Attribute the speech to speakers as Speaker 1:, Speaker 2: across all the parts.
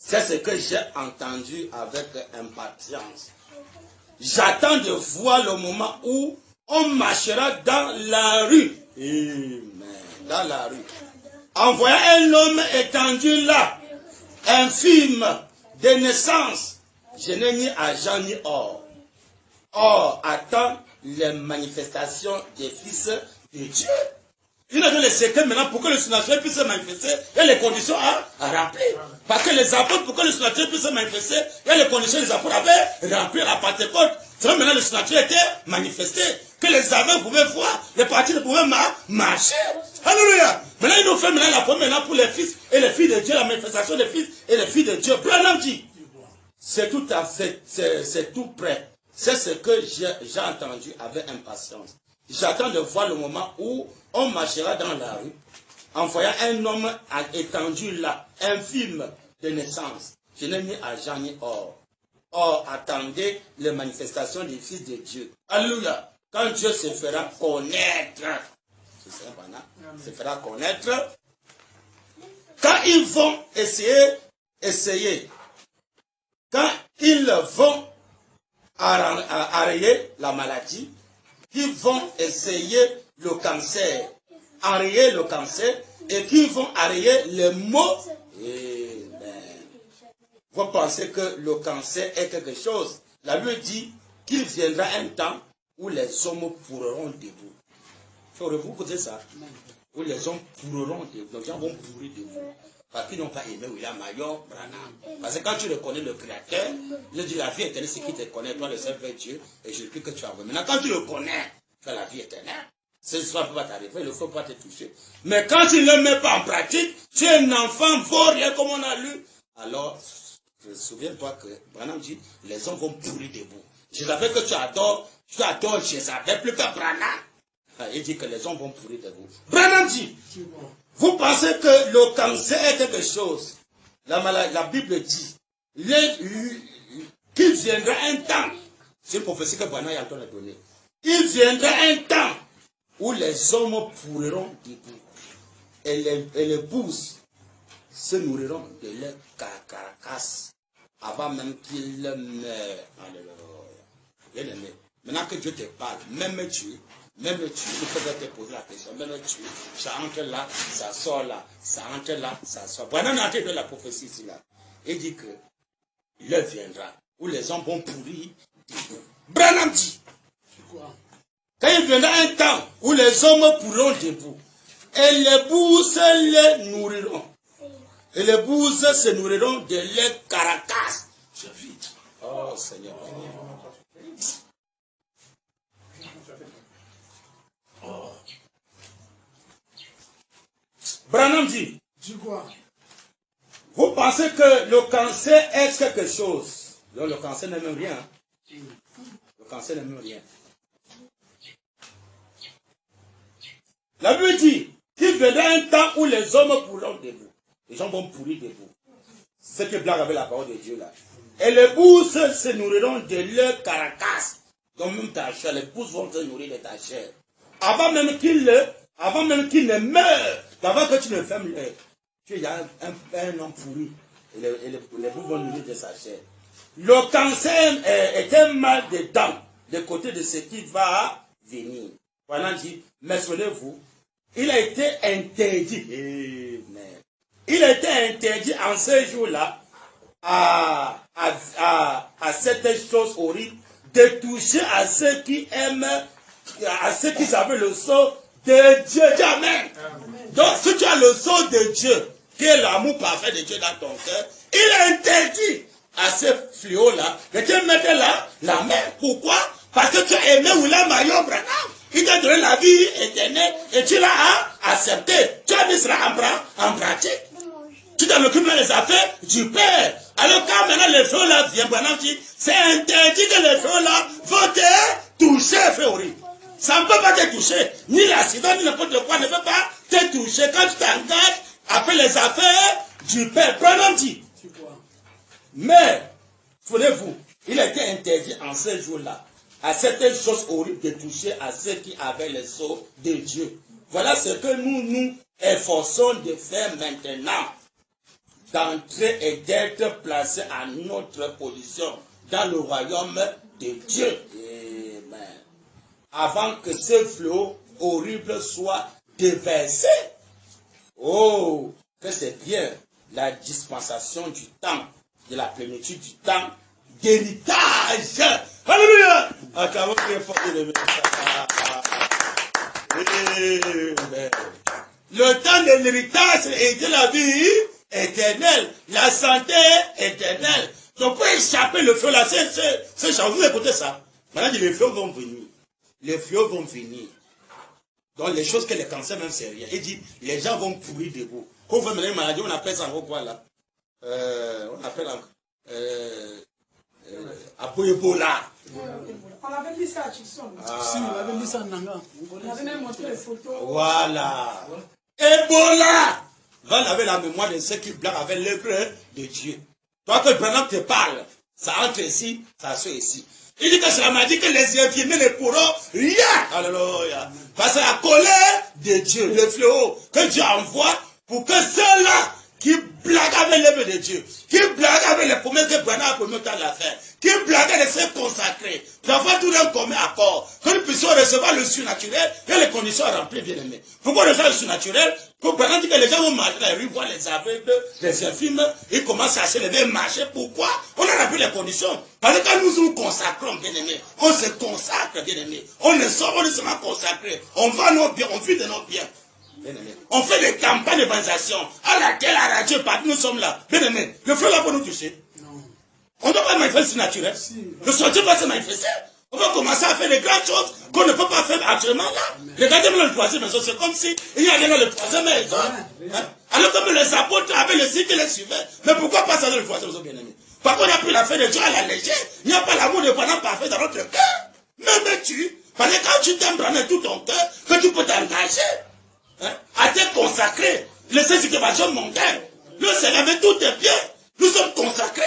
Speaker 1: C'est ce que j'ai entendu avec impatience. J'attends de voir le moment où on marchera dans la rue. Amen. Dans la rue. En voyant un homme étendu là, infime, de naissance, je n'ai ni argent ni or. Or, attend les manifestations des fils de Dieu. Il a donné le secret maintenant pour que le surnaturel puisse se manifester. Il y a les conditions à remplir. Parce que les apôtres, pour que le surnaturel puisse se manifester, il y a les conditions que les apôtres avaient remplies à Pentecôte. C'est maintenant le surnaturel était manifesté. Que les aveugles pouvaient voir, les partis pouvaient marcher. Alléluia. Maintenant, il nous fait maintenant la première maintenant pour les fils et les filles de Dieu, la manifestation des fils et les filles de Dieu. Branham dit, c'est tout à fait, c'est tout prêt. C'est ce que j'ai entendu avec impatience. J'attends de voir le moment où on marchera dans la rue, en voyant un homme étendu là, infime de naissance. Je n'ai ni argent ni or. Or, attendez les manifestations des fils de Dieu. Alléluia. Quand Dieu se fera connaître, se fera connaître, quand ils vont essayer, quand ils vont arrêter la maladie, qui vont essayer le cancer, enrayer le cancer, et qui vont arrêter les maux. Amen. Vous pensez que le cancer est quelque chose. La Bible dit qu'il viendra un temps où les hommes pourront debout. Saurez-vous écouter ça? Où les hommes pourront debout. Les gens vont pourrir debout. Parce qu'ils n'ont pas aimé William Mayor Branham. Parce que quand tu reconnais le Créateur, il dit la vie éternelle, c'est qui te connaît, toi le seul vrai Dieu, et je prie que tu as vu. Maintenant, quand tu le connais, tu as la vie éternelle. Ce soir ne peut pas t'arriver, il ne faut pas te toucher. Mais quand tu ne le mets pas en pratique, tu es un enfant vaurien comme on a lu. Alors, souviens-toi que Branham dit, les hommes vont pourrir debout. Je savais que tu adores Jézabel plus que Branham. Il dit que les hommes vont pourrir debout. Branham dit, vous pensez que le cancer est quelque chose. La Bible dit qu'il viendra un temps, c'est une prophétie que Branham est en train de donner, il viendra un temps où les hommes pourront debout et les bouses se nourriront de leur carcasse avant même qu'ils meurent. Alléluia. Bien aimé, maintenant que Dieu te parle, même tu, il faut te poser la question, même tu, ça entre là, ça sort là, ça entre là, ça sort. Voilà, on a entré de la prophétie ici là. Il dit que l'heure viendra où les hommes vont pourrir. Branham dit, quand il viendra un temps où les hommes pourront debout, et les bouses les nourriront. Et les bouses se nourriront de leur carcasse. Oh Seigneur. Oh. Branham dit, vous pensez que le cancer est quelque chose. Donc le cancer n'aime rien. Le cancer n'aime rien. La Bible dit qu'il viendra un temps où les hommes pourront debout. Les gens vont pourrir debout. C'est ce qui blague avec la parole de Dieu là. Et les bouses se nourriront de leur carcasse. Donc même ta chair, les bouses vont se nourrir de ta chair. Avant même qu'ils ne meurent, avant que tu ne fermes l'œil, tu as un homme pourri. Et les bouses vont nourrir de sa chair. Le cancer est un mal de dents, de côté de ce qui va venir. Voilà dit, mais souvenez-vous, il a été interdit. Amen. Il a été interdit en ce jour-là à cette chose horrible de toucher à ceux qui aiment, à ceux qui avaient le sceau de Dieu. Amen. Donc si tu as le sceau de Dieu, qui est l'amour parfait de Dieu dans ton cœur, il est interdit à ce fléau-là de te mettre la main. Pourquoi? Parce que tu as aimé William Mayor Branham. Il t'a donné la vie éternelle et tu l'as accepté. Tu as mis cela en pratique. Tu t'en occupes dans les affaires du Père. Alors quand maintenant les fléaux là viennent, Branham dit, c'est interdit que les fléaux là vont te toucher, frère horrible. Ça ne peut pas te toucher. Ni l'accident, ni n'importe quoi ne peut pas te toucher. Quand tu t'engages après les affaires du Père, Branham dit. Mais, souvenez-vous, il a été interdit en ce jour-là à certaines choses horribles de toucher à ceux qui avaient le sceau de Dieu. Voilà ce que nous efforçons de faire maintenant. d'entrer et d'être placés à notre position dans le royaume de Dieu. Amen. Avant que ce flot horrible soit déversé. Oh, que c'est bien la dispensation du temps, de la plénitude du temps, d'héritage. Alléluia. Le temps de l'héritage est de la vie éternelle, la santé éternelle. Donc pour échapper le feu là, c'est genre, vous écoutez ça. Maintenant, les feux vont venir. Les feux vont venir. Donc les choses que les cancers même c'est rien. Il dit, les gens vont pourrir debout. Quand vous venez une maladie, on appelle ça en quoi là? On appelle Ebola.
Speaker 2: On avait mis ça à Chixon.
Speaker 3: Si, on avait mis ça en Nanga.
Speaker 2: On avait même montré les photos.
Speaker 1: Voilà. Ebola. Va laver la mémoire de ceux qui blaguent avec l'œuvre de Dieu. Toi que Branham te parle, ça entre ici, ça sort ici. Il dit que c'est la maladie que les infirmiers ne pourront rien. Alléluia. Parce que la colère de Dieu, le fléau que Dieu envoie pour que ceux-là qui blaguent avec l'œuvre de Dieu, qui blaguent avec les promesses que Branham a promis au temps de la fin, qui blaguent de se consacrer, d'avoir tout d'un commun accord, que nous puissions recevoir le surnaturel et les conditions remplies, bien aimés. Pourquoi on reçoit le surnaturel? Pour Branham dit que les gens vont marcher dans les rues, voir les aveugles, les infirmes, ils commencent à se lever, marcher. Pourquoi? On a rempli les conditions. Parce que quand nous nous consacrons, bien aimés, on se consacre, bien aimés. On ne sort pas seulement consacré. On va nos biens, on vit de nos biens. Bien aimé. On fait des campagnes d'évangélisation à laquelle la radio partout nous sommes là. Bien aimé, le feu là pour nous toucher. Non. On ne doit pas manifester naturel. Si. Le sortir va se manifester. On va commencer à faire des grandes choses qu'on ne peut pas faire actuellement là. Regardez le troisième maison, c'est comme si il y avait dans le troisième maison. Hein? Alors comme les apôtres avaient le cycle qui les suivait. Mais pourquoi pas ça dans le troisième maison, bien aimé? Parce qu'on a pris la fête de Dieu à la légère. Il n'y a pas l'amour de Branham parfait dans notre cœur. Même tu. Parce que quand tu t'aimes Branham tout ton cœur, que tu peux t'engager. Hein, à te consacrer. Le Saint-Sacrement montagne. Le Seigneur avec tous tes pieds. Nous sommes consacrés.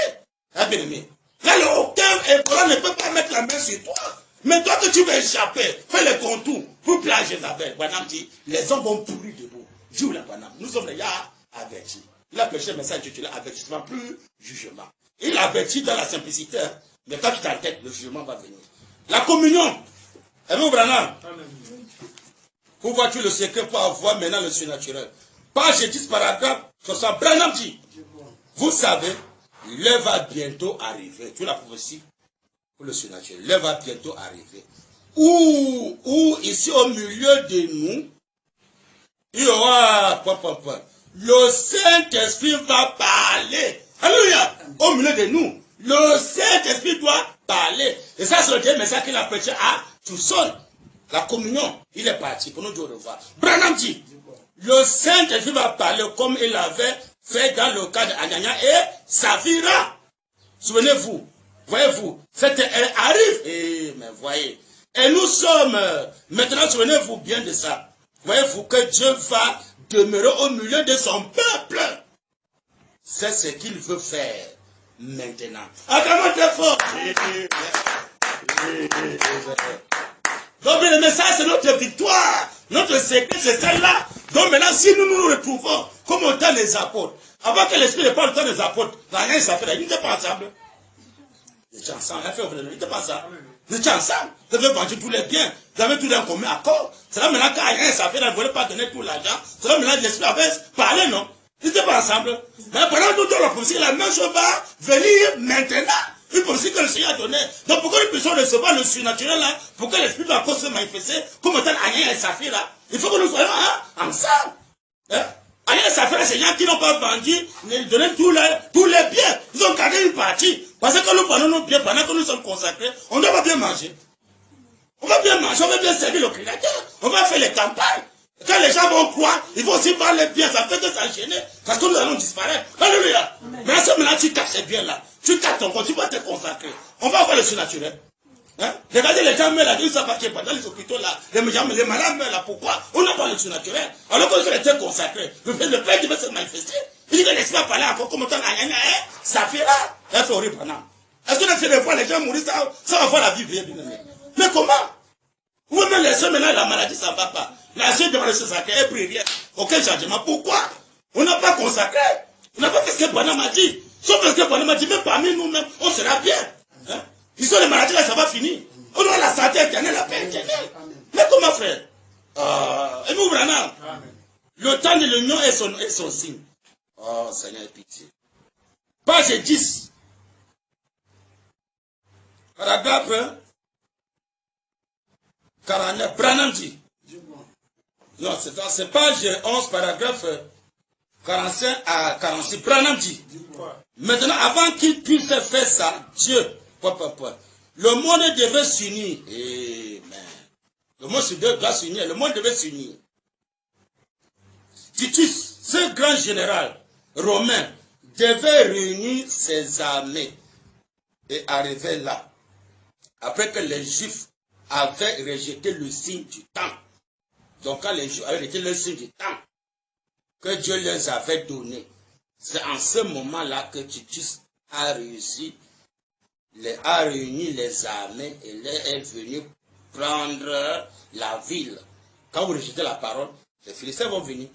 Speaker 1: Hein, bien aimé. Là, aucun Ebola ne peut pas mettre la main sur toi. Mais toi que tu veux échapper, fais le contour pour plaire Jézabel. Branham dit, les hommes vont pourrir debout. Dieu la Branham. Nous sommes les gars avertis. Il a prêché le message intitulé avertissement, plus jugement. Il avertit dans la simplicité. Mais quand tu t'entêtes, le jugement va venir. La communion. Amen, Branham. Amen. Où vois-tu le secret pour avoir maintenant le surnaturel? Page 10, paragraphe 60. Branham dit, vous savez, l'heure va bientôt arriver. Tu la prophétie pour le surnaturel. L'heure va bientôt arriver. Où ici au milieu de nous, il y aura, le Saint-Esprit va parler. Alléluia. Au milieu de nous, le Saint-Esprit doit parler. Et ça, c'est le dernier message qu'il a prêché à tout seul. La communion, il est parti pour nous dire au revoir. Branham dit, le Saint-Esprit va parler comme il avait fait dans le cas d'Anania et Saphira. Souvenez-vous, voyez-vous, cette elle arrive. Et mais voyez, et nous sommes, maintenant souvenez-vous bien de ça. Voyez-vous que Dieu va demeurer au milieu de son peuple. C'est ce qu'il veut faire maintenant. Acclamons très fort. Donc, bien aimé, ça c'est notre victoire. Notre secret, c'est celle-là. Donc maintenant, si nous nous retrouvons comme au temps des apôtres, avant que l'Esprit ne parle au temps des apôtres, rien ça fait, ils n'étaient pas ensemble. Ils étaient ensemble, ils n'étaient pas ensemble. Ils étaient ensemble. Vous avez vendu tous les biens. Vous avez tout d'un commun accord. C'est là maintenant, quand rien ça fait, ils ne voulaient pas donner tout l'argent. C'est là maintenant, l'Esprit avait parlé, non? Ils n'étaient pas ensemble. Mais pendant tout le prophétie, la même chose va venir maintenant. Une prophétie que le Seigneur a donnée. Donc pourquoi nous puissions recevoir le surnaturel là, pour que l'Esprit va encore se manifester, comme étant Agnès et Saphir là, il faut que nous soyons ensemble. Hein? Agnès et Saphir, les Seigneurs qui n'ont pas vendu, ils donnaient tous les biens. Ils ont gardé une partie. Parce que nous prenons nos biens pendant que nous sommes consacrés, on doit pas bien manger. On va bien manger, on va bien servir le Créateur. On va faire les campagnes. Quand les gens vont croire, ils vont aussi voir les biens, ça fait que ça gêne, parce que nous allons disparaître. Alléluia. Mais à ce moment-là, tu captes ces biens-là. Tu captes ton compte, tu vas te consacrer. On va voir le surnaturel. Hein? Regardez les gens meurent là, ils ne savent pas qui est dans les hôpitaux là. Les malades meurent là. Pourquoi? On n'a pas le surnaturel. Alors qu'on était consacré. Le Père devait se manifester. Il dit que l'Esprit va parler encore comme autant ça fait là. C'est horrible. Est-ce que c'est des fois les gens mourir, ça va voir la vie bien. Mais comment? Vous même les sœurs maintenant, la maladie, ça ne va pas. La sœur demande de se sacrer, elle prie rien. Aucun changement. Pourquoi? On n'a pas consacré. On n'a pas fait ce que Branham a dit. Sauf que Branham a dit, même parmi nous-mêmes, on sera bien. Hein? Ils ont les maladies là, ça va finir. On aura la santé éternelle, la paix éternelle. Mais comment frère? Et nous, Branham, le temps de l'union est son signe. Oh Seigneur, pitié. Page 10. Paragraphe 49. Branham dit. Non, c'est page 11, paragraphe 45 à 46. Branham dit. Maintenant, avant qu'il puisse faire ça, Dieu, le monde devait s'unir. Amen. Le monde doit s'unir. Le monde devait s'unir. Titus, ce grand général romain, devait réunir ses armées et arriver là. Après que les Juifs avaient rejeté le signe du temps. Donc quand les Juifs avaient rejeté le signe du temps que Dieu leur avait donné, c'est en ce moment-là que Titus a réussi, a réuni les armées et est venu prendre la ville. Quand vous rejetez la parole, les Philistins vont venir.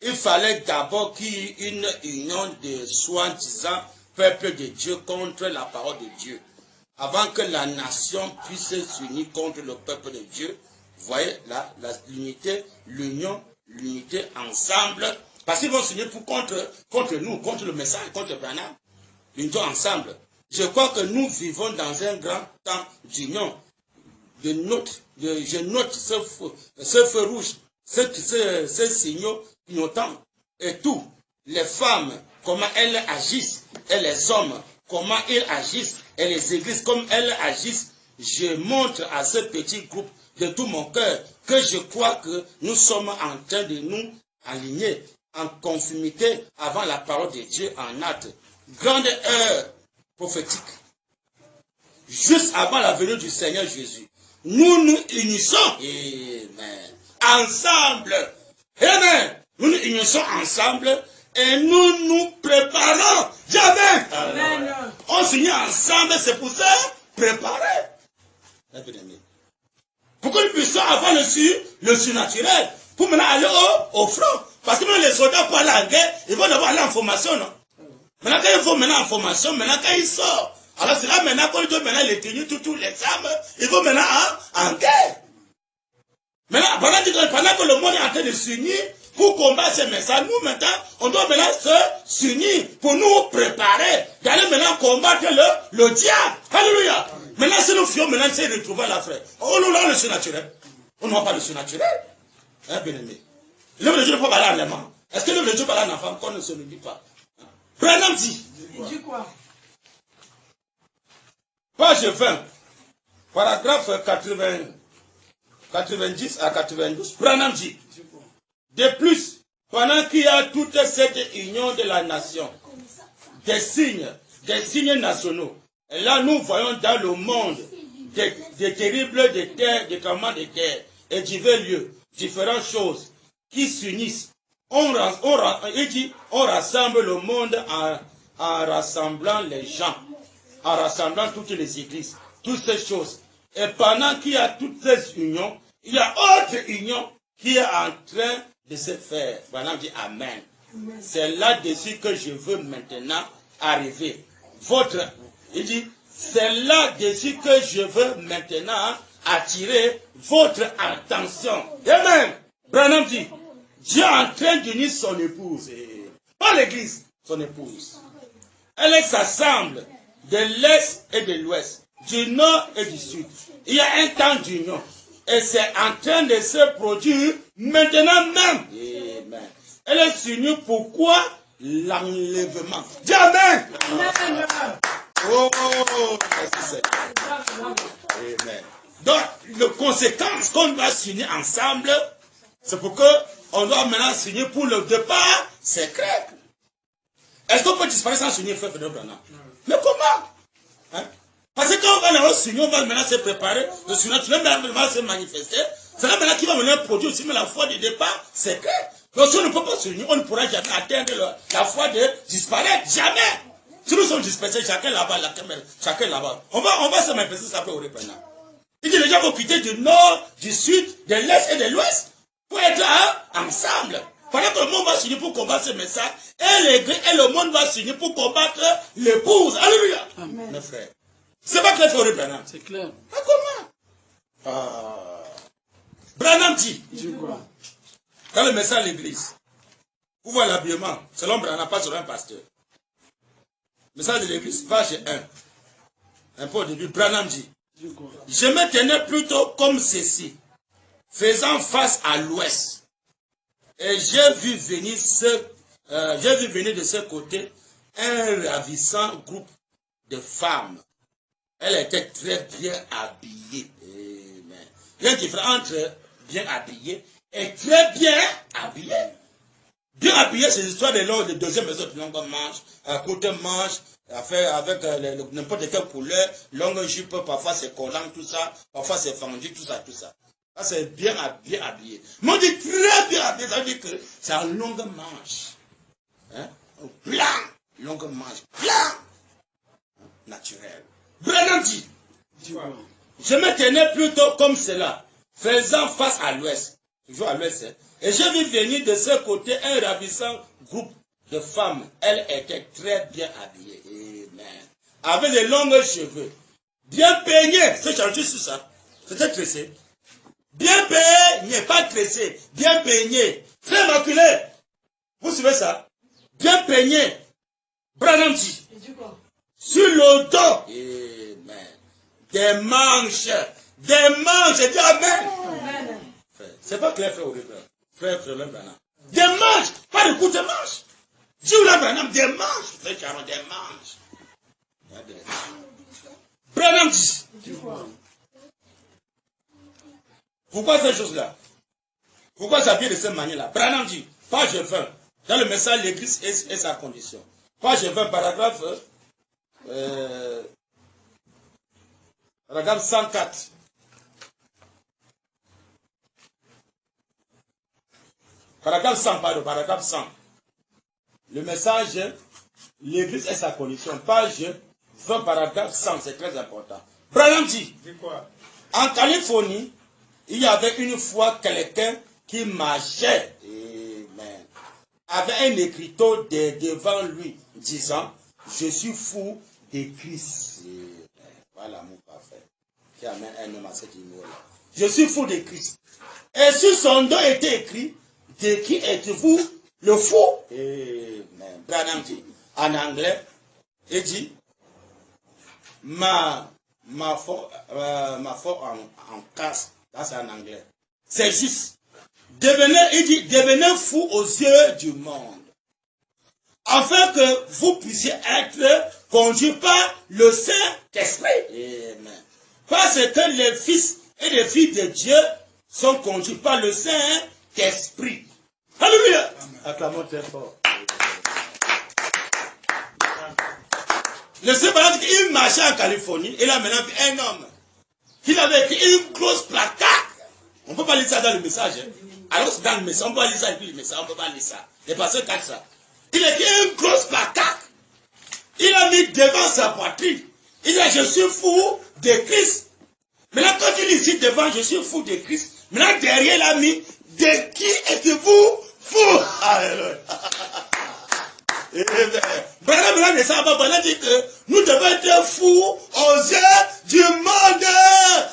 Speaker 1: Il fallait d'abord qu'il y ait une union de soi-disant peuple de Dieu contre la parole de Dieu. Avant que la nation puisse s'unir contre le peuple de Dieu. Vous voyez là, l'unité, l'union, l'unité ensemble. Parce qu'ils vont s'unir contre nous, contre le message, contre Branham. L'union ensemble. Je crois que nous vivons dans un grand temps d'union. Je note ce feu rouge, ce signaux clignotants et tout. Les femmes, comment elles agissent, et les hommes, comment ils agissent, et les églises, comme elles agissent. Je montre à ce petit groupe de tout mon cœur que je crois que nous sommes en train de nous aligner en conformité avant la parole de Dieu en acte. Grande heure prophétique. Juste avant la venue du Seigneur Jésus. Nous nous unissons. Amen. Ensemble. Amen. Nous nous unissons ensemble et nous nous préparons. Jamais. Amen. On s'unit ensemble, c'est pour ça préparer. Pour que nous puissions avoir le surnaturel. Pour maintenant aller au front. Parce que même les soldats pour aller en guerre, ils vont d'abord aller en formation, non? Maintenant, quand ils vont maintenant en formation, maintenant quand ils sortent, alors c'est là maintenant qu'on doit maintenant les tenir, tous les armes, ils vont maintenant en guerre. Maintenant, pendant que le monde est en train de s'unir pour combattre ces messages, nous maintenant, on doit maintenant s'unir pour nous préparer d'aller maintenant combattre le diable. Alléluia. Maintenant, si nous fions maintenant, c'est retrouver la frère. On a le surnaturel. On n'a pas le surnaturel. Hein, bien aimé. L'homme de Dieu ne peut pas parler en allemand. Est-ce que l'homme de Dieu parle en enfant qu'on ne se le dit pas? Branham dit.
Speaker 2: Il dit quoi?
Speaker 1: Page 20, paragraphe 90 à 92. Branham dit. De plus, pendant qu'il y a toute cette union de la nation, des signes nationaux, et là nous voyons dans le monde des terribles des tremblements de terre et divers lieux, différentes choses qui s'unissent. On rassemble le monde en rassemblant les gens, en rassemblant toutes les églises, toutes ces choses. Et pendant qu'il y a toutes ces unions, il y a autre union qui est en train de se faire. Branham dit Amen. C'est là-dessus que je veux maintenant arriver. Il dit, c'est là-dessus que je veux maintenant attirer votre attention. Amen. Branham dit, Dieu est en train d'unir son épouse. Pas l'église, son épouse. Elle s'assemble de l'est et de l'ouest, du nord et du sud. Il y a un temps d'union. Et c'est en train de se produire maintenant même. Amen. Elle est unie. Pourquoi? L'enlèvement. Dis Amen. Amen. Oh, merci Seigneur. Amen. Donc, les conséquences qu'on doit s'unir ensemble, c'est pour qu'on doit maintenant s'unir pour le départ secret. Est-ce qu'on peut disparaître sans s'unir, frère Frédéric Branham? Mais comment? Hein? Parce que quand on va s'unir, on va maintenant se préparer, le surnaturel va se manifester. C'est là maintenant qu'il va maintenant produire aussi la foi du départ secret. Donc si on ne peut pas s'unir, on ne pourra jamais atteindre la foi de disparaître. Jamais. Si nous sommes dispersés, chacun là-bas, chacun là-bas. On va se manifester, ça peut au reprenant. Il dit les gens vont quitter du nord, du sud, de l'est et de l'ouest pour être ensemble. Pendant que le monde va s'unir pour combattre ce message, et le monde va s'unir pour combattre l'épouse. Alléluia.
Speaker 2: Amen.
Speaker 1: Mes frères. C'est pas clair, frère Branham.
Speaker 3: C'est clair.
Speaker 1: Ah, comment? Branham dit, dans le message à l'église, vous voyez l'habillement, selon Branham, pas selon un pasteur. Message de l'église, page 1. Un peu au début, Branham dit, je me tenais plutôt comme ceci, faisant face à l'ouest. Et j'ai vu venir de ce côté un ravissant groupe de femmes. Elle était très bien habillée. Amen. Il y a une différence entre bien habillée et très bien habillée. Bien habillée, c'est l'histoire de l'ordre de deuxième maison de longue manche, à côté manche, avec n'importe quelle couleur, longue jupe, parfois c'est collant, tout ça, parfois c'est fendu, tout ça, tout ça. Ça c'est bien habillé. Mais on dit très bien habillé, ça veut dire que c'est en longue manche. Hein? Blanc, longue manche, blanc, naturel. Branham dit, je me tenais plutôt comme cela, faisant face à l'ouest, toujours à l'ouest, hein? Et j'ai vu venir de ce côté un ravissant groupe de femmes. Elle était très bien habillée, amen, avec de longs cheveux, bien peignés, c'est chanté sur ça, c'était tressé, bien peigné, pas tressé, bien peigné, très maculé, vous suivez ça, bien peigné. Branham dit, sur le dos, amen, des manches, dis amen. C'est pas clair, frère Olivier. Frère Branham. Des manches, pas de coups de manches. Dis là, Branham, des manches. Frère Charon, des manches. Branham dit. Pourquoi cette chose-là? Pourquoi ça vient de cette manière-là? Branham dit, page 20, dans le message, l'église et sa condition. Page 20, paragraphe 104. Paragraphe 100, pardon, paragraphe 100. Le message, l'église et sa condition. Page 20, paragraphe 100, c'est très important. Branham dit, en Californie, il y avait une fois quelqu'un qui marchait, amen, avec un écriteau devant lui, disant, je suis fou de Christ. Voilà l'amour parfait qui amène un homme à cet niveau-là. Je suis fou de Christ. Et sur son dos était écrit, de qui êtes-vous le fou? Amen. Branham dit, en anglais, il dit, ma foi en casse, ça c'est en anglais. C'est juste. Devenez fou aux yeux du monde. Afin que vous puissiez être conduits par le Saint-Esprit. Amen. Parce que les fils et les filles de Dieu sont conduits par le Saint-Esprit. Alléluia. Acclamons très fort. Le Seigneur dit qu'il marchait en Californie et là maintenant un homme qui avait écrit une grosse placard. On ne peut pas lire ça dans le message. Hein. Alors c'est dans le message, on peut pas lire ça et puis le message, on ne peut pas lire ça. Les pasteurs cachent ça. Il a écrit une grosse placard. Il a mis devant sa poitrine. Il a dit, je suis fou de Christ. Maintenant quand il ici devant, je suis fou de Christ. Maintenant derrière il a mis, de qui êtes-vous fou? Alléluia. Branham ne savait pas, il dit que nous devons être fous aux yeux du monde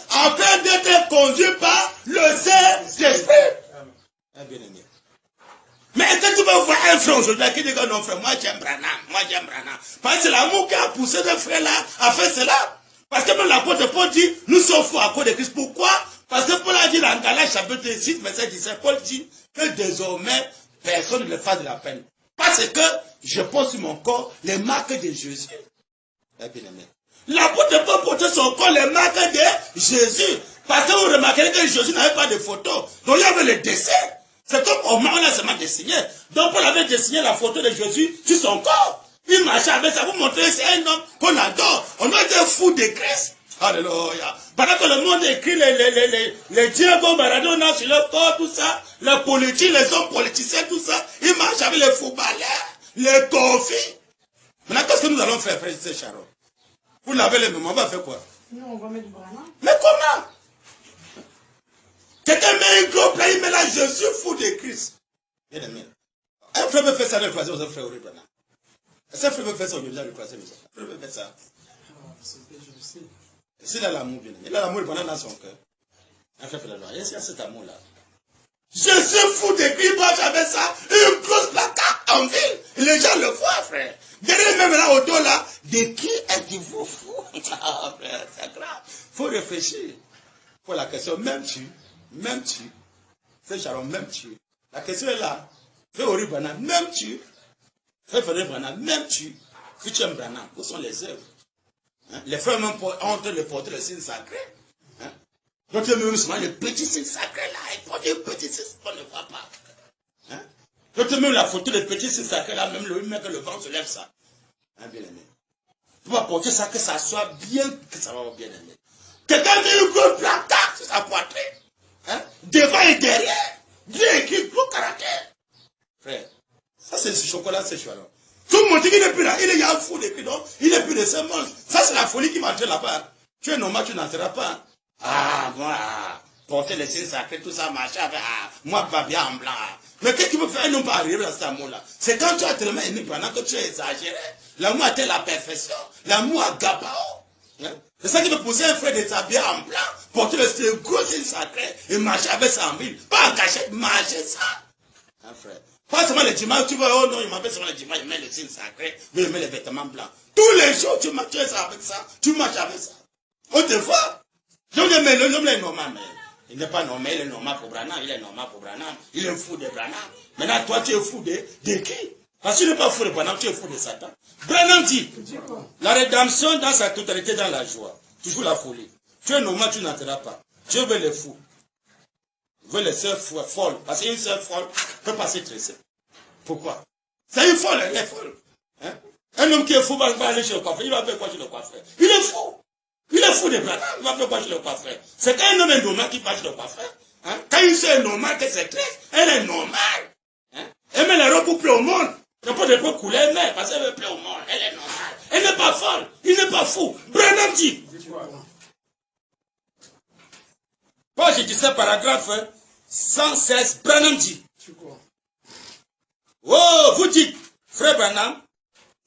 Speaker 1: afin d'être conduits par le Saint-Esprit. Bien-aimé. Mais est-ce que tu peux voir un frère aujourd'hui qui dit que non frère, moi j'aime Branham, Parce que c'est l'amour qui a poussé ce frère-là à faire cela. Parce que même l'apôtre Paul dit, nous sommes fous à cause de Christ. Pourquoi? Parce que Paul a dit dans Galates chapitre 6, verset 17, Paul dit que désormais, personne ne le fasse de la peine. Parce que je porte sur mon corps les marques de Jésus. L'apôtre Paul portait son corps les marques de Jésus. Parce que vous remarquerez que Jésus n'avait pas de photo. Donc il y avait le dessin. C'est comme on a seulement dessiné. Donc Paul avait dessiné la photo de Jésus sur son corps. Il marchait avec ça. Vous montrez, c'est un homme qu'on adore. On doit être fou de Christ. Alléluia. Pendant que le monde écrit les Diego Maradona sur le corps, tout ça, les politiques, les hommes politiciens, tout ça, ils marchent avec les footballeurs, les confis. Maintenant, qu'est-ce que nous allons faire, frère Charon? Vous lavez les moments, on va faire quoi?
Speaker 2: Nous, on va mettre Branham.
Speaker 1: Mais comment? Quelqu'un met un gros plat, il met là, je suis fou de Christ. Bien aimé. Un frère me fait ça dans le troisième, un frère Auré Branham. Un frère me fait ça aujourd'hui dans le troisième. Un frère me fait ça. C'est là l'amour, bien aimé. Il a l'amour dans son cœur. Un frère fait la loi. Il y a cet amour-là. Je suis fou de Christ, moi j'avais ça, une grosse placard en ville. Les gens le voient, frère. Derrière même là, au dos là, de qui êtes-vous fou? Ah, frère, c'est grave. Il faut réfléchir. Pour la question, même tu, fais Sharon, même tu. La question est là. Fais Auré Branham, même tu. Fais Frédéric Branham, même tu. Futur Branham, où sont les œuvres? Hein? Les frères même ont le porter le signe sacré. Hein? Donc même seulement les petits signes sacrés là, ils portent des petits signes qu'on ne voit pas. Hein? Donc même la photo des petits signes sacrés là, même le mec que le vent se lève ça. Hein, bien aimé. Tu vas porter ça, que ça soit bien, que ça va bien aimé. Quelqu'un dit une grosse placard sur sa poitrine. Hein? Devant et derrière. Dieu écrit gros caractère. Frère, ça c'est ce chocolat, c'est chocolat. Tout le monde dit qu'il n'est plus là. Il y a un fou depuis donc. Il n'est plus de ce monde. Ça c'est la folie qui va entrer là-bas. Tu es normal, tu n'entreras pas. Ah, moi, porter les signes sacrés, tout ça, machin. Ah, moi, pas bien en blanc. Mais qu'est-ce qui me fait un homme pas arriver à ce amour-là? C'est quand tu as tellement aimé pendant que tu as exagéré. L'amour a la perfection. L'amour a gabao. Hein? C'est ça qui peut pousser un frère de s'habiller en blanc, porter le gros signe sacré et marcher avec ça en ville. Pas en cachette, marcher ça. Hein, frère? Pas seulement les dimanches, tu vois, oh non, il m'appelle seulement les dimanches, il met le signe sacré, mais il met les vêtements blancs. Tous les jours, tu marches avec ça, tu marches avec ça. On te voit. L'homme est normal, mais il n'est pas normal, il est normal pour Branham, il est normal pour Branham, il est fou de Branham. Maintenant, toi, tu es fou de qui? Parce que tu n'es pas fou de Branham, tu es fou de Satan. Branham dit, la rédemption dans sa totalité dans la joie, toujours la folie. Tu es normal, tu n'entreras pas. Dieu veut les fous. Il veut les sœurs folles. Parce qu'une sœur folle peut passer stressée. Pourquoi? C'est une folle, elle est folle. Hein? Un homme qui est fou va aller chez le coiffeur. Il va faire quoi chez le coiffeur? Il est fou. Il est fou de Branham. Il va faire quoi chez le coiffeur? C'est quand un homme est normal qui passe chez le coiffeur. Hein? Quand une sœur est normale, qu'elle se tresse, elle est normale. Hein? Elle met les robes pour plaire au monde. Il n'y a pas de peau couleur, mais parce qu'elle veut plaire au monde. Elle est normale. Elle n'est pas folle. Il n'est pas fou. Branham dit. Quand je dis ce paragraphe, 116, Branham dit. Oh, vous dites, frère Branham,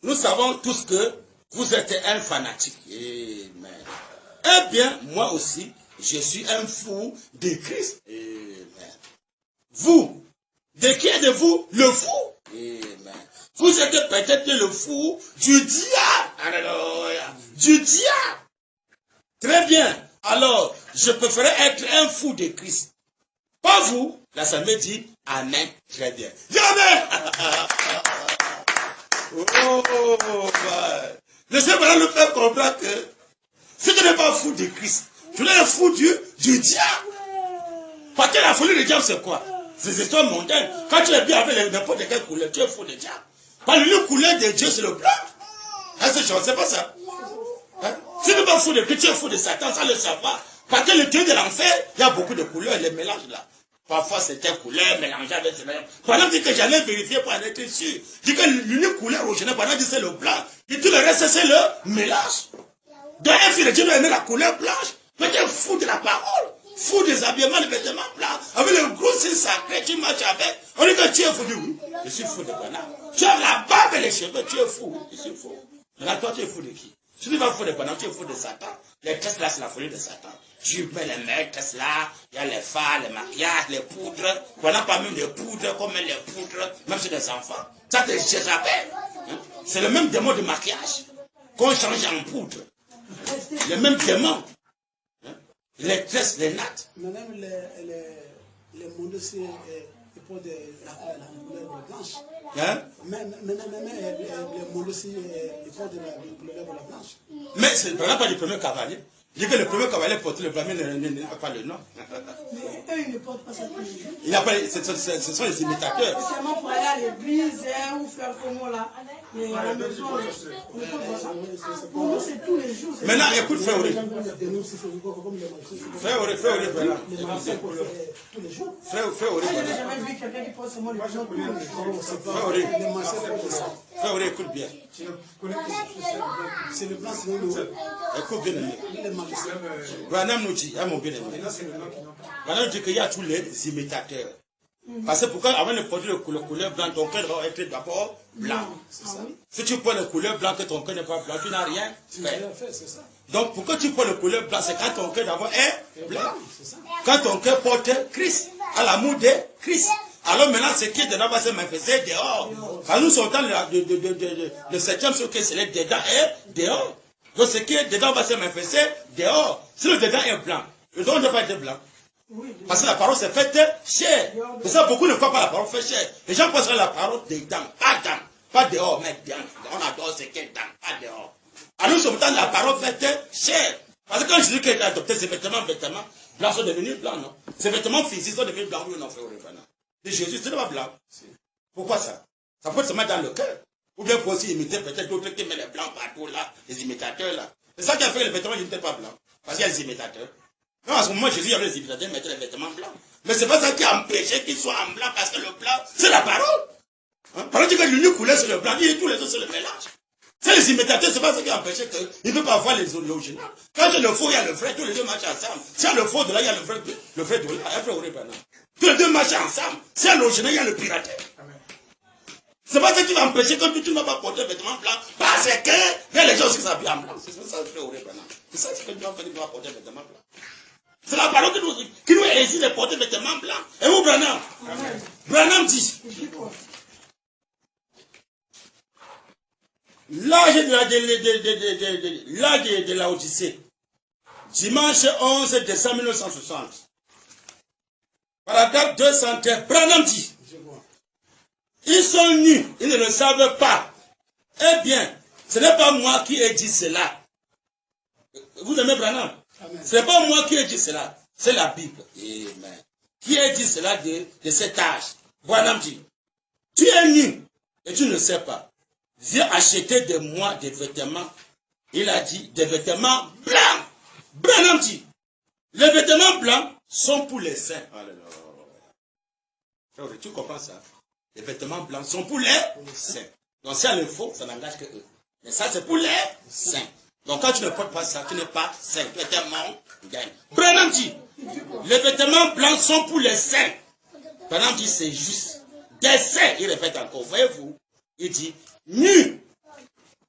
Speaker 1: nous savons tous que vous êtes un fanatique. Amen. Eh bien, moi aussi, je suis un fou de Christ. Amen. Vous, de qui êtes-vous le fou? Amen. Vous êtes peut-être le fou du diable. Alléluia. Du diable. Très bien. Alors, je préférais être un fou de Christ. Pas vous. La Assemblée dit Amen. Très bien. Amen. Laissez moi le faire comprendre que si tu n'es pas fou de Christ, tu es fou du diable. Parce que la folie du diable, c'est quoi? C'est des histoires mondaines. Quand tu es bien avec n'importe quelle couleur, tu es fou du diable. Parce que l'unique couleur de Dieu, c'est le blanc. Hein, c'est pas ça. Hein? Si tu n'es pas fou de Christ, tu es fou de Satan, sans le savoir. Parce que le Dieu de l'enfer, il y a beaucoup de couleurs, les mélanges là. Parfois, c'était couleur mélangée avec ce mélange. Pendant que j'allais vérifier pour en être sûr. Je dis que l'unique couleur originale, pendant que c'est le blanc. Et tout le reste, c'est le mélange. Donc, un fils de Dieu doit aimer la couleur blanche. Mais tu es fou de la parole. Fou des habillements, des vêtements blancs. Avec le gros signe sacré, tu marches avec. On dit que tu es fou. Oui, je suis fou de Branham. Tu as la barbe et les cheveux, tu es fou. Je suis fou. Regarde, toi, tu es fou de qui? Si tu vas fou de Branham, tu es fou de Satan. Les tests là, c'est la folie de Satan. Tu mets les mecs, là, il y a les fards, les maquillages, les poudres. Voilà pas même les poudres, comme les poudres, même chez les enfants. Ça, c'est Jézabel. Hein? C'est le même démon de maquillage qu'on change en poudre. Le même démon. Hein? Les tresses, les nattes.
Speaker 3: Mais même les mondes aussi, ils portent la couleur blanche.
Speaker 1: Hein?
Speaker 3: Même les mondes aussi, ils portent la couleur blanche.
Speaker 1: Mais ce n'est pas du premier cavalier. Je dis que le premier cavalier portait le blanc, mais n'a pas le nom.
Speaker 2: Mais eux, ils ne portent pas ça tous les jours.
Speaker 1: Il a pas, ce sont les imitateurs.
Speaker 2: C'est seulement pour aller à l'église ou faire comment là. Mais à la maison, on ne peut pas ça. Pour nous, c'est tous les jours.
Speaker 1: Maintenant, écoute, frère Auré. Frère Auré, frère Auré, voilà. Frère Auré,
Speaker 2: J'ai
Speaker 1: voilà.
Speaker 2: jamais vu quelqu'un qui porte seulement les blancs tous les jours.
Speaker 1: Frère Auré. Frère Auré, écoute bien.
Speaker 3: C'est le blanc, c'est le
Speaker 1: Écoute bien. Branham nous dit, mon bien-aimé. Branham nous dit qu'il y a tous les imitateurs. Parce que pourquoi avant de porter le couleur blanc, ton cœur doit être d'abord blanc. Si tu prends le couleur blanc que ton cœur n'est pas blanc, tu n'as rien fait. Donc pourquoi tu prends le couleur blanc, c'est quand ton cœur d'abord est blanc. Quand ton cœur porte Christ, à l'amour de Christ. Alors maintenant, ce qui est dedans va se manifester dehors. Quand nous sortons de septième, ce qui est dedans est dehors. Donc ce qui est dedans va se manifester dehors. Si le dedans est blanc, le dedans ne doit pas être blanc. Parce que la parole s'est faite chair. C'est ça, beaucoup ne croient pas la parole fait chair. Les gens pensent que la parole dedans, pas dehors, mais dedans. On adore ce qui est dedans, pas dehors. Alors nous sommes dans la parole faite chair. Parce que quand Jésus a adopté ses vêtements blancs sont devenus blancs, non? Ses vêtements physiques sont devenus blancs, oui, non, frère. De Jésus, ce n'est pas blanc. Pourquoi ça? Ça peut se mettre dans le cœur. Ou bien il faut aussi imiter peut-être d'autres qui mettent les blancs partout là, les imitateurs là. C'est ça qui a fait que les vêtements n'étaient pas blancs. Parce qu'il y a des imitateurs. Non, à ce moment, Jésus, il y avait les imitateurs qui mettaient les vêtements blancs. Mais c'est pas ça qui a empêché qu'ils soient en blanc, parce que le blanc, c'est la parole. Hein? Par exemple, que l'unique couleur c'est le blanc, et tous les autres c'est le mélange. C'est les imitateurs, c'est pas ça qui a empêché qu'ils ne peuvent pas avoir les originaux. Quand il y a le faux, il y a le vrai, tous les deux marchent ensemble. Si il y a le faux de là, il y a le vrai de là. Tous les deux marchent ensemble. Si il y a l'original, il y a le piraté. C'est pas ça qui va empêcher que tu ne vas pas porter vêtements blancs, parce que les gens aussi s'habillent en blanc. C'est ça que c'est ça que tu vas faire, tu vas porter vêtements blancs. C'est la parole qui nous hésite de porter vêtements blancs. Et vous, Branham? Branham dit. L'âge de la Odyssée, dimanche 11 décembre 1960, paragraphe 213, Branham dit, ils sont nus, ils ne le savent pas. Eh bien, ce n'est pas moi qui ai dit cela. Vous aimez Branham? Ce n'est pas moi qui ai dit cela, c'est la Bible. Amen. Qui a dit cela de cet âge? Branham dit, tu es nu et tu ne sais pas. Viens acheter de moi des vêtements. Il a dit des vêtements blancs. Branham dit, les vêtements blancs sont pour les saints. Tu comprends ça? Les vêtements blancs sont pour les saints. Donc si le faux, ça n'engage que eux. Mais ça c'est pour les saints. Donc quand tu ne portes pas ça, tu n'es pas saint. Tu es mondain. Branham dit, les vêtements blancs sont pour les saints. Branham dit, c'est juste. Des saints, il répète encore. Voyez-vous? Il dit, nu.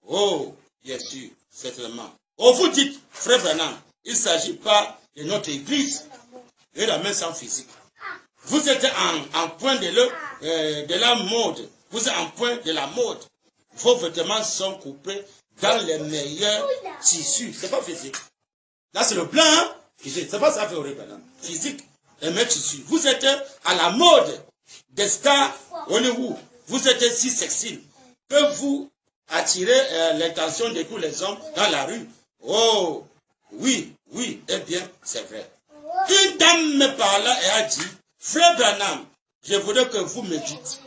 Speaker 1: Oh, bien sûr, certainement. Oh, vous dites, frère Branham, il ne s'agit pas de notre église et la main sans physique. Vous êtes en point de la mode. Vous êtes en point de la mode. Vos vêtements sont coupés dans les meilleurs tissus. Ce n'est pas physique. Là, c'est le blanc. Hein? C'est pas ça, frère Branham. Physique, les meilleurs tissus. Vous êtes à la mode des stars Hollywood. Vous êtes si sexy que vous attirez l'intention de tous les hommes dans la rue. Oh, oui, eh bien, c'est vrai. Une dame me parla et a dit, frère Branham, je voudrais que vous me dites.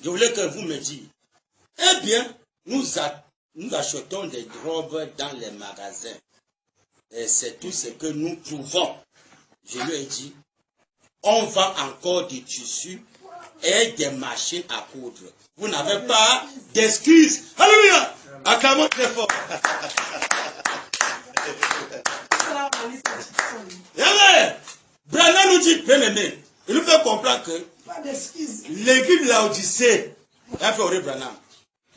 Speaker 1: Je voulais que vous me dites. Eh bien, nous achetons des robes dans les magasins. Et c'est tout ce que nous trouvons. Je lui ai dit, on vend encore des tissus et des machines à coudre. Vous n'avez pas d'excuses. Alléluia! Acclamons très fort. Branham nous dit, bien aimé, il nous fait comprendre que l'église de la Odyssée, un frère Branham,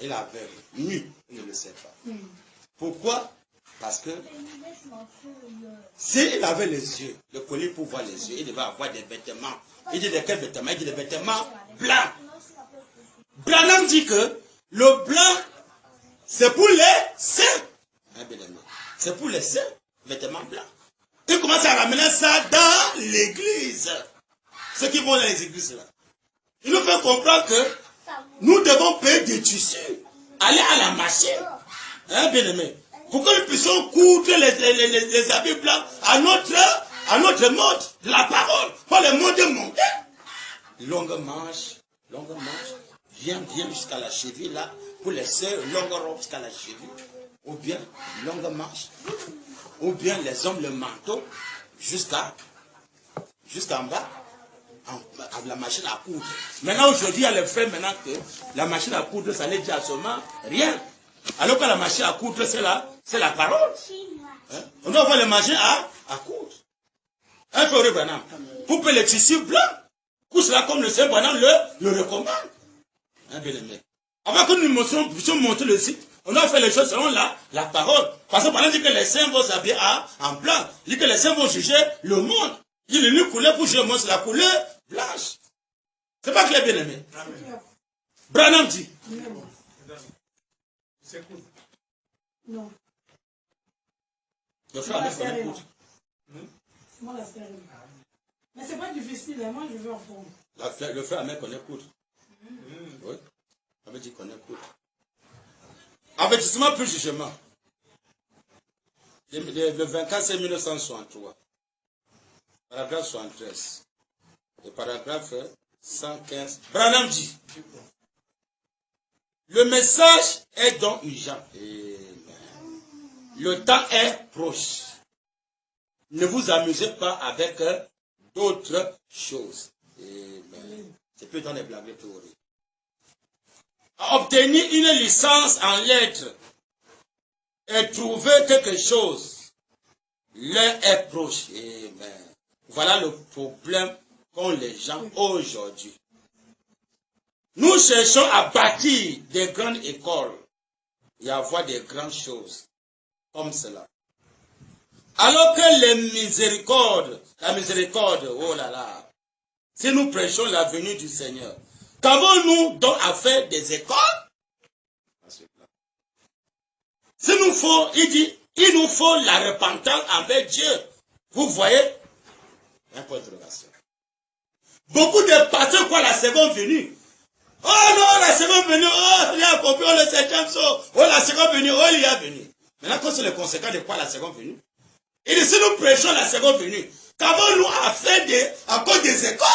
Speaker 1: il est aveugle, nu, il ne le sait pas. Pourquoi? Parce que s'il avait les yeux, le collier pour voir les yeux, il devait avoir des vêtements. Il dit de quels vêtements? Il dit des vêtements blancs. Branham dit que le blanc, c'est pour les saints. C'est pour les saints, vêtements blancs. Il commence à ramener ça dans l'église. Ceux qui vont dans les églises là. Il nous fait comprendre que nous devons payer des tissus, aller à la machine. Hein, bien aimé? Pour que nous puissions coudre les habits blancs à notre mode de la parole, pas le mode mondain. Longue manche, viens jusqu'à la cheville là, pour les sœurs, longue robe jusqu'à la cheville, ou bien longue manche, ou bien les hommes le manteau jusqu'en bas, avec la machine à coudre. Maintenant aujourd'hui, il y a les frères maintenant que la machine à coudre, ça n'est dit à seulement rien. Alors que la machine à coudre, c'est la parole. Hein? On doit avoir les machines à coudre. Un frère Branham. Couper les tissus blancs. Couche-là comme le Seigneur Branham le recommande. Hein, bien aimé. Avant que nous puissions monter le site, on doit faire les choses selon la parole. Parce que Branham dit que les saints vont s'habiller en blanc. Il dit que les saints vont juger le monde. Il dit une couleur pour juger le monde, c'est la couleur blanche. C'est pas clair, bien aimé. Branham dit.
Speaker 3: C'est cool.
Speaker 2: Non.
Speaker 1: Le frère Ahmed connaît tout.
Speaker 2: Moi, la série. Mais c'est pas difficile, moi je veux apprendre.
Speaker 1: Le frère Ahmed connaît coudre. Oui. Ahmed dit connaît coudre. Avertissement plus jugement. Le 24 c'est 1963. Paragraphe 73. Le paragraphe 115. Branham dit. Le message est donc urgent. Le temps est proche. Ne vous amusez pas avec d'autres choses. C'est plus dans les blagues théoriques. Obtenir une licence en lettres et trouver quelque chose, l'heure est proche. Voilà le problème qu'ont les gens aujourd'hui. Nous cherchons à bâtir des grandes écoles et à avoir des grandes choses comme cela. Alors que la miséricorde, oh là là, si nous prêchons la venue du Seigneur, qu'avons-nous donc à faire des écoles? Il nous faut la repentance envers Dieu. Vous voyez? Un point d'interrogation. Beaucoup de pasteurs croient la seconde venue. Oh non, la seconde venue, oh, il y a compris, oh, le septième saut, oh, la seconde venue, oh, il y a venu. Maintenant, quand c'est le conséquent de quoi la seconde venue? Il dit, si nous prêchons la seconde venue, qu'avons-nous à faire à cause des écoles?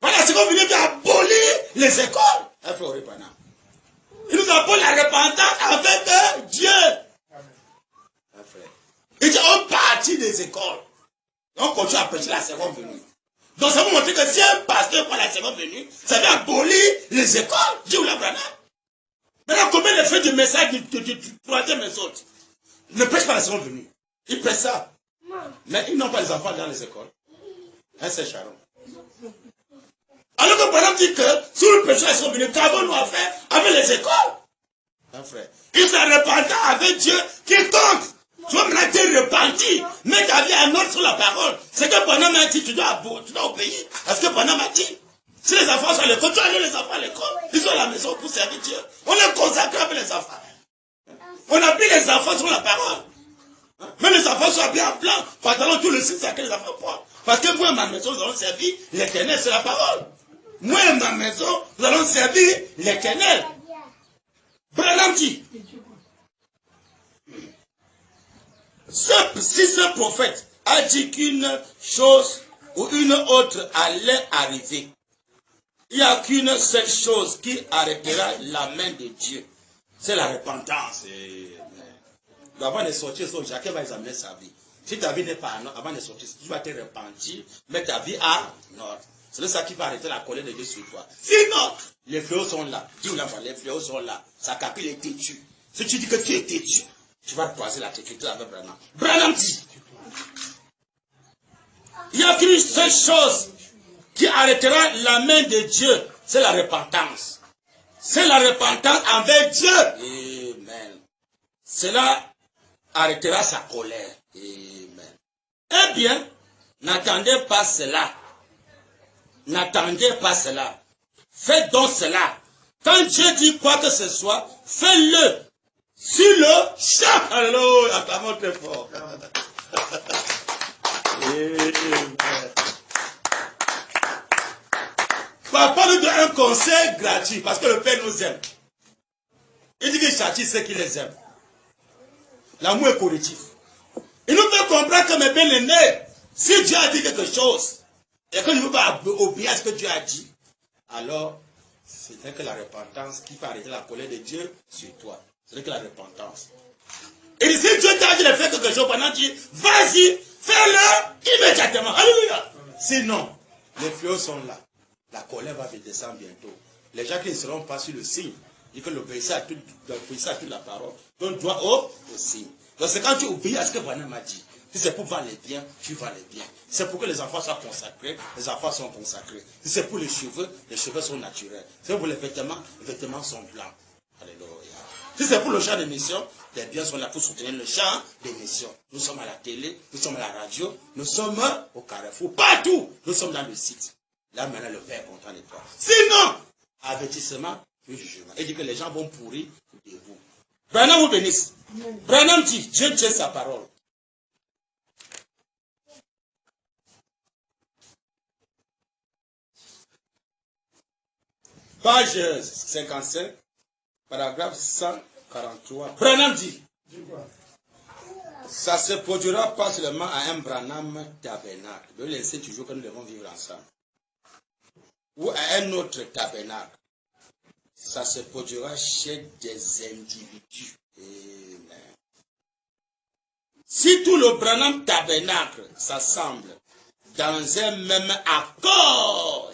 Speaker 1: Voilà, la seconde venue vient abolir les écoles. Il nous appelle la repentance avec Dieu. Il dit, on partit des écoles. On continue à prêcher la seconde venue. Donc ça vous montre que si un pasteur prend la seconde venue, ça va abolir les écoles. Dieu la Branham. Maintenant, combien de fait du message du troisième et autres ne prêchent pas la seconde venue? Ils prêchent ça. Mais ils n'ont pas les enfants dans les écoles. Hein, c'est Charon. Alors que Branham dit que si nous prêchons la seconde venue, qu'avons-nous à faire avec les écoles? Un frère. Il s'est repentant avec Dieu qui compte. Tu vas maintenant te repentir, mais ta vie en ordre sur la parole. C'est que Branham a dit, tu dois obéir à ce que Branham a dit. Si les enfants sont à l'école, tu amènes les enfants à l'école. Ils sont à la maison pour servir Dieu. On est consacré avec les enfants. On a pris les enfants sur la parole. Même les enfants sont habillés en blanc, pantalon, tout le site, c'est que les enfants portent. Parce que moi et ma maison, nous allons servir l'Éternel, c'est la parole. Moi et ma maison, nous allons servir l'Éternel. Branham dit, si ce prophète a dit qu'une chose ou une autre allait arriver, il n'y a qu'une seule chose qui arrêtera la main de Dieu. C'est la repentance. Avant de sortir, chacun va examiner sa vie. Si ta vie n'est pas en ordre, avant de sortir, tu vas te repentir, mettre ta vie en ordre. C'est ça qui va arrêter la colère de Dieu sur toi. Sinon, les fléaux sont là. Les fléaux sont là. Sa capille est têtue. Si tu dis que tu es têtu, tu vas croiser la têtue avec Branham. Branham dit, il n'y a qu'une seule chose qui arrêtera la main de Dieu, c'est la repentance. C'est la repentance envers Dieu. Amen. Cela arrêtera sa colère. Amen. Eh bien, n'attendez pas cela. N'attendez pas cela. Faites donc cela. Quand Dieu dit quoi que ce soit, faites-le. Sur le champ. Alléluia. Acclamons très fort. Papa nous donne un conseil gratuit parce que le Père nous aime. Il dit qu'il châtie ceux qui les aiment. L'amour est correctif. Il nous fait comprendre que mes bien-aimés, si Dieu a dit quelque chose et que nous ne pouvons pas obéir à ce que Dieu a dit, alors c'est que la repentance qui peut arrêter la colère de Dieu sur toi. C'est que la repentance. Et si Dieu t'a dit de faire quelque chose pendant qu'il dit, vas-y, fais-le immédiatement. Alléluia. Sinon, les fléaux sont là. La colère va descendre bientôt. Les gens qui ne seront pas sur le signe, ils veulent obéir à toute la parole. Donc, doit au signe. Donc, c'est quand tu obéis à ce que Branham m'a dit. Si c'est pour vendre les biens, tu vends les biens. C'est pour que les enfants soient consacrés, les enfants sont consacrés. Si c'est pour les cheveux sont naturels. Si c'est pour les vêtements sont blancs. Alléluia. Si c'est pour le champ d'émission, les biens sont là pour soutenir le champ d'émission. Nous sommes à la télé, nous sommes à la radio, nous sommes au Carrefour, partout. Nous sommes dans le site. Là maintenant le Père est content de toi. Sinon, avertissement, puis jugement. Il dit que les gens vont pourrir de vous. Branham vous bénisse. Branham dit, Dieu tient sa parole. Page 55, paragraphe 143. Branham dit, ça se produira pas seulement à un Branham tabernacle. Je vais laisser toujours que nous devons vivre ensemble. Ou à un autre tabernacle. Ça se produira chez des individus. Amen. Si tout le Branham tabernacle s'assemble dans un même accord,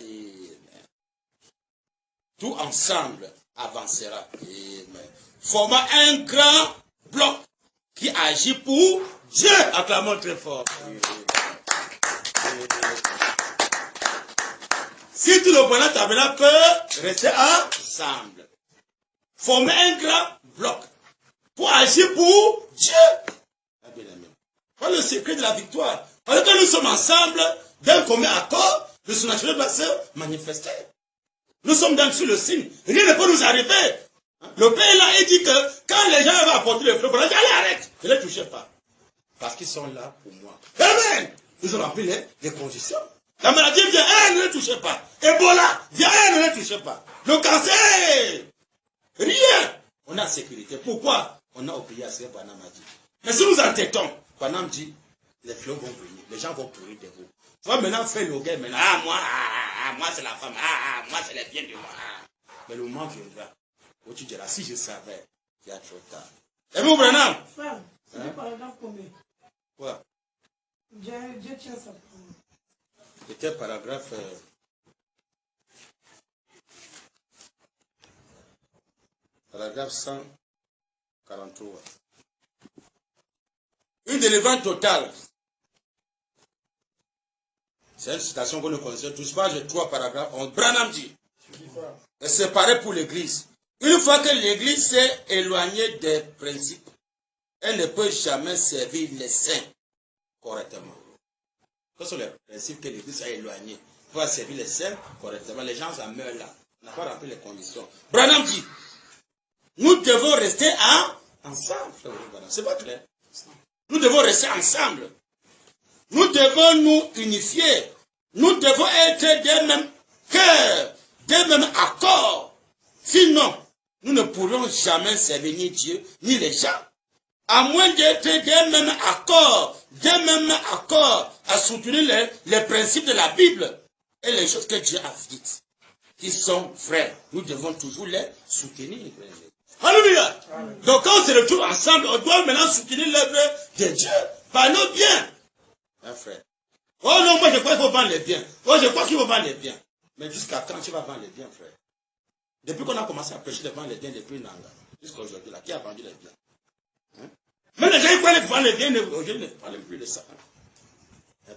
Speaker 1: tout ensemble avancera. Amen. Formant un grand bloc qui agit pour Dieu. Acclamons très fort. Si tout le Branham tabernacle peut rester ensemble, former un grand bloc pour agir pour Dieu. Voilà le secret de la victoire. Parce que nous sommes ensemble d'un commun accord, le surnaturel va se manifester. Nous sommes sur le signe. Rien ne peut nous arriver. Le Père là, il dit que quand les gens vont apporter le feu, allez, arrête. Ne les touchez pas. Parce qu'ils sont là pour moi. Amen. Nous avons rempli les conditions. La maladie vient, ne les touchez pas. Ebola, vient, ne les touchez pas. Le cancer, rien. On a sécurité. Pourquoi? On a obéi à ce que Branham a dit. Mais si nous entêtons, Branham dit, les flots vont venir, les gens vont pourrir de vous. Tu vas maintenant faire le gars, maintenant, moi c'est la femme, moi c'est les biens de moi. Mais le moment viendra où tu diras, si je savais, il y a trop tard. Et vous, Branham?
Speaker 2: Frère, c'est par exemple combien?
Speaker 1: Quoi?
Speaker 2: Dieu tient sa parole.
Speaker 1: C'était paragraphe. Paragraphe 143. Une délivrance totale. C'est une citation que nous connaissons tous. Page 3, paragraphe 11. Branham dit, c'est pareil pour l'Église. Une fois que l'Église s'est éloignée des principes, elle ne peut jamais servir les saints correctement. Ce sont les principes que l'Église a éloignés. Pour servir les saints correctement, les gens en meurent là. On n'a pas rempli les conditions. Branham dit, nous devons rester ensemble. C'est pas clair. Nous devons rester ensemble. Nous devons nous unifier. Nous devons être des mêmes cœurs, des mêmes accords. Sinon, nous ne pourrons jamais servir ni Dieu, ni les gens. À moins d'être des mêmes accords à soutenir les principes de la Bible et les choses que Dieu a dites, qui sont vraies. Nous devons toujours les soutenir. Alléluia. Donc quand on se retrouve ensemble, on doit maintenant soutenir l'œuvre de Dieu par nos biens. Hein, frère? Oh non, moi je crois qu'il faut vendre les biens. Oh, je crois qu'il faut vendre les biens. Mais jusqu'à quand tu vas vendre les biens, frère? Depuis qu'on a commencé à prêcher de vendre les biens depuis Nanga, jusqu'à aujourd'hui, là, qui a vendu les biens? Hein? Même les gens qui croient vendre les biens, aujourd'hui ne parlent plus de ça. Hein?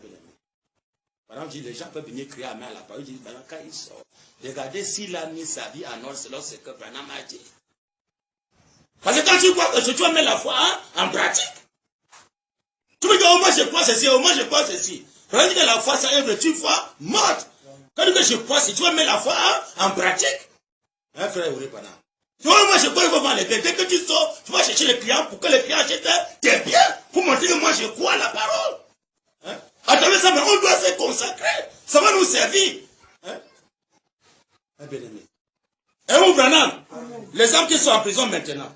Speaker 1: Par exemple, les gens peuvent venir crier à main à la parole, ils disent, quand il sort, regardez s'il a mis sa vie en ordre selon ce que Branham a dit. Parce que quand tu crois que tu vas mettre la foi en pratique, tu me dis, oh moi je crois ceci, oh moi je crois ceci. Quand tu dis que la foi, ça est une foi morte. Quand tu dis que je crois ceci, tu vas mettre la foi en pratique. Hein, frère, vous répondez. Tu vois, moi je crois qu'il faut vendre les biens. Dès que tu sors, tu vas chercher les clients pour que les clients achètent tes biens, pour montrer que moi je crois à la parole. Hein? À travers ça, mais on doit se consacrer. Ça va nous servir. Hein? Bien aimé. Et vous, Branham, les hommes qui sont en prison maintenant,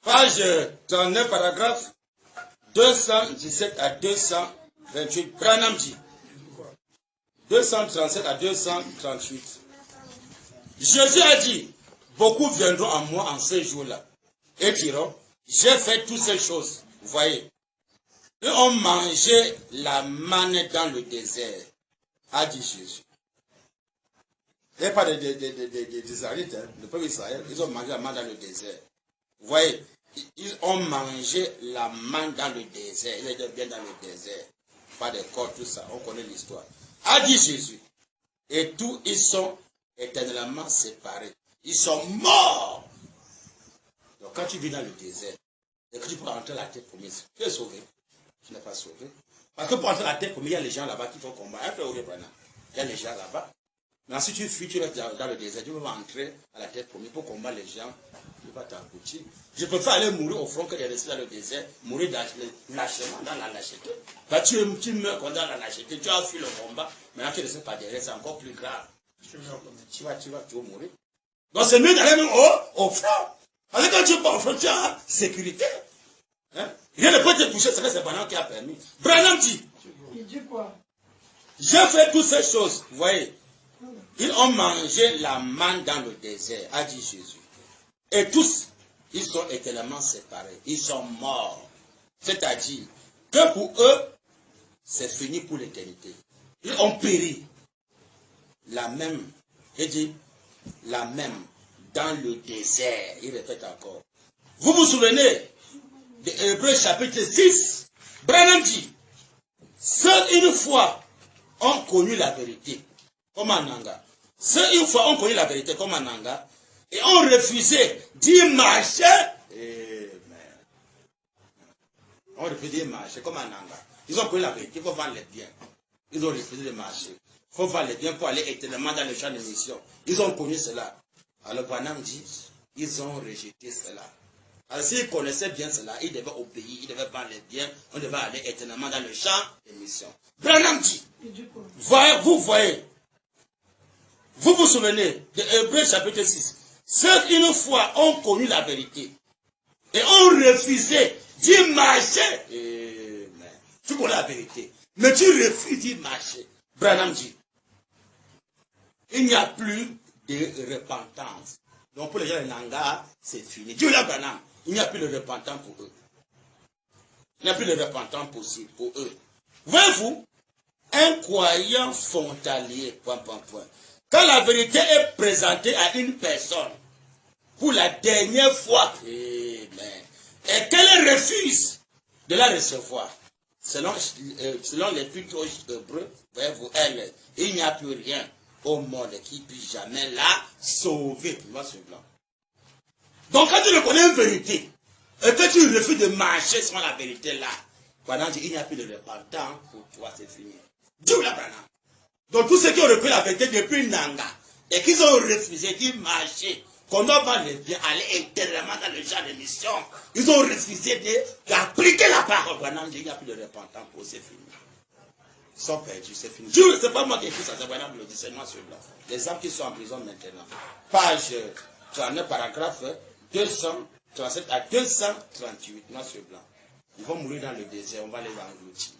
Speaker 1: page 39, paragraphe 217 à 228. Branham dit 237 à 238. Jésus a dit, beaucoup viendront à moi en ces jours-là et diront, j'ai fait toutes ces choses. Vous voyez. Ils ont mangé la manne dans le désert, a dit Jésus. Il n'y a pas des Israélites, hein, le peuple Israël, ils ont mangé la manne dans le désert. Vous voyez, ils ont mangé la manne dans le désert. Ils étaient bien dans le désert. Pas de corps, tout ça. On connaît l'histoire. A dit Jésus. Et tous, ils sont éternellement séparés. Ils sont morts. Donc quand tu vis dans le désert, et que tu peux rentrer la terre promise, tu es sauvé. Tu n'es pas sauvé. Parce que pour entrer la terre promise, il y a les gens là-bas qui font combat. Il y a les gens là-bas. Mais si tu fuis, tu restes dans le désert, tu peux entrer à la terre promise pour combattre les gens. Tu vas t'engloutir. Je préfère aller mourir au front que de rester dans le désert, mourir lâchement dans la lâcheté. Bah, tu meurs dans la lâcheté, tu as fui le combat, maintenant tu ne restes pas derrière, c'est encore plus grave. Tu vas mourir. Donc c'est mieux d'aller même au front. Parce que quand tu vas au front, tu as sécurité. Hein? Rien ne peut te toucher, c'est Branham qui a permis. Branham dit.
Speaker 2: Il dit quoi?
Speaker 1: J'ai fait toutes ces choses, vous voyez. Ils ont mangé la manne dans le désert, a dit Jésus. Et tous, ils sont éternellement séparés. Ils sont morts. C'est-à-dire que pour eux, c'est fini pour l'éternité. Ils ont péri. La même, il dit, la même, dans le désert. Il répète encore. Vous vous souvenez de Hébreux chapitre 6? Branham dit, seule une fois ont connu la vérité, comme en Nanga. Seule une fois ont connu la vérité, comme en Nanga. Et ont refusé d'y marcher. On refusé d'y marcher, comme en Nanga. Ils ont connu la vérité, il faut vendre les biens. Ils ont refusé de marcher. Il faut vendre les biens pour aller éternellement dans le champ de mission. Ils ont connu cela. Alors Branham dit, ils ont rejeté cela. Alors s'ils connaissaient bien cela, ils devaient obéir, ils devaient vendre les biens, on devait aller éternellement dans le champ de mission. Branham dit, vous voyez, vous vous souvenez de Hébreux chapitre 6. Ceux qui une fois ont connu la vérité et ont refusé d'y marcher. Tu connais la vérité, mais tu refuses d'y marcher. Branham dit, il n'y a plus de repentance. Donc pour les gens de Nanga, c'est fini. Dieu l'a Branham, il n'y a plus de repentance pour eux. Il n'y a plus de repentance possible pour eux. Voyez-vous, un croyant frontalier, quand la vérité est présentée à une personne pour la dernière fois, et qu'elle refuse de la recevoir, selon les plutôt hébreux, voyez-vous, il n'y a plus rien au monde qui puisse jamais la sauver. Donc quand tu reconnais une vérité, et que tu refuses de marcher sur la vérité là, pendant qu'il n'y a plus de repentance, pour toi c'est fini. Dieu la Branham. Donc tous ceux qui ont reconnu la vérité depuis Nanga, et qui ont refusé d'y marcher, qu'on doit vendre les biens, aller éternellement dans le champ de mission, ils ont refusé d'appliquer la parole. Branham dit, il n'y a plus de repentance pour c'est fini. Ils sont perdus, c'est fini. Dieu, c'est pas moi qui ai écrit ça, c'est Branham le dit, c'est noir sur blanc. Les hommes qui sont en prison maintenant. Page 39, paragraphe 237 à 238, noir sur blanc. Ils vont mourir dans le désert, on va les engloutir.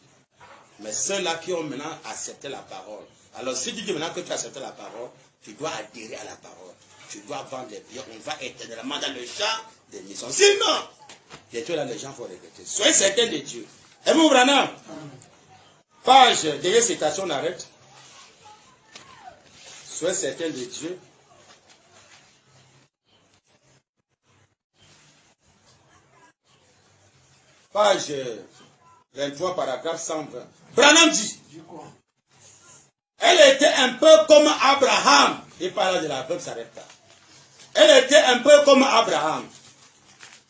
Speaker 1: Mais ceux-là qui ont maintenant accepté la parole. Alors si tu dis maintenant que tu as accepté la parole, tu dois adhérer à la parole. Tu dois vendre des biens, on va éternellement dans le champ des missions. Sinon, bientôt là les gens vont regretter. Soyez certains de Dieu. Et vous, Branham, page, dernière citation, on arrête. Soyez certains de Dieu. Page 23, paragraphe 120. Branham dit, elle était un peu comme Abraham. Il parle de la veuve Sarepta. Elle était un peu comme Abraham,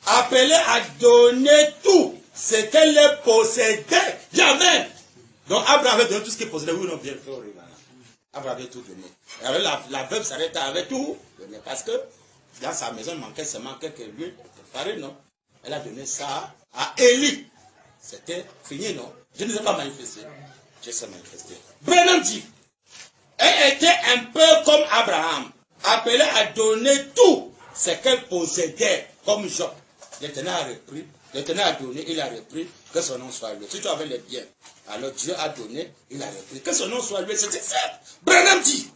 Speaker 1: appelée à donner tout ce qu'elle possédait. Jamais. Donc Abraham avait donné tout ce qu'il possédait. Oui, non, bien fait. Abraham avait tout donné. Alors la veuve Sarepta avait tout donné. Parce que dans sa maison, il manquait seulement quelques lieux préparés, non? Elle a donné ça à Élie. C'était fini, non? Je ne sais pas manifester. Je sais manifester. Branham dit, elle était un peu comme Abraham, appelée à donner tout ce qu'elle possédait, comme Job. L'Éternel a repris, l'Éternel a donné, il a repris, que son nom soit loué. Si tu avais les biens, alors Dieu a donné, il a repris, que son nom soit loué. C'était simple. Branham dit,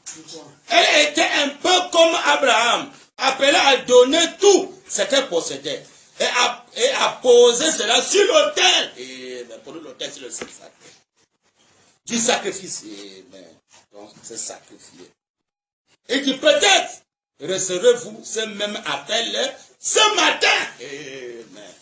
Speaker 1: elle était un peu comme Abraham, appelée à donner tout ce qu'elle possédait. et à poser cela sur l'autel. Et pour nous, l'autel, c'est le sang sacré. Du sacrifice. Donc, c'est sacrifié. Et qui peut-être recevrez-vous ce même appel ce matin. Amen.